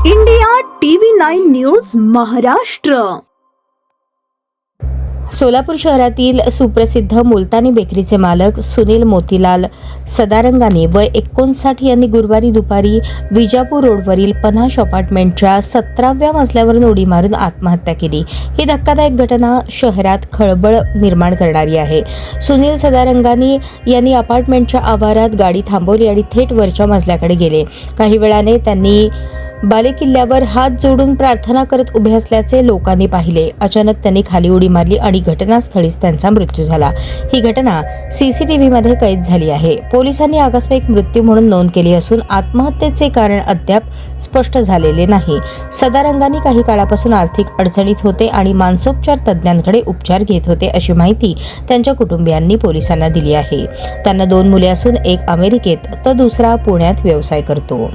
India TV 9 news Maharashtra. Solapur शहरातील सुप्रसिद्ध मुलतानी बेकरीचे मालक सुनील मोतीलाल सदारंगाने वय 59 यांनी गुरुवारी दुपारी विजापूर रोडवरील पनाश अपार्टमेंटच्या 17व्या मजल्यावरून उडी मारून आत्महत्या केली. ही धक्कादायक घटना शहरात खळबळ निर्माण करणारी आहे. सुनील सदारंगानी यांनी अपार्टमेंटच्या आवारात गाडी थांबवली आणि थेट वरच्या मजल्याकडे गेले. काही वेळाने त्यांनी बालेकिल्ल्यावर हात जोडून प्रार्थना करत उभे असल्याचे लोकांनी पाहिले. अचानक त्यांनी खाली उडी मारली आणि घटनास्थळीच त्यांचा मृत्यू झाला. ही घटना सीसीटीव्हीमध्ये कैद झाली आहे. पोलिसांनी आकस्मिक मृत्यू म्हणून नोंद केली असून आत्महत्येचे कारण अद्याप स्पष्ट झालेले नाही. सदारंगानी काही काळापासून आर्थिक अडचणीत होते आणि मानसोपचार तज्ज्ञांकडे उपचार घेत होते अशी माहिती त्यांच्या कुटुंबियांनी पोलिसांना दिली आहे. त्यांना 2 मुले असून एक अमेरिकेत तर दुसरा पुण्यात व्यवसाय करतो.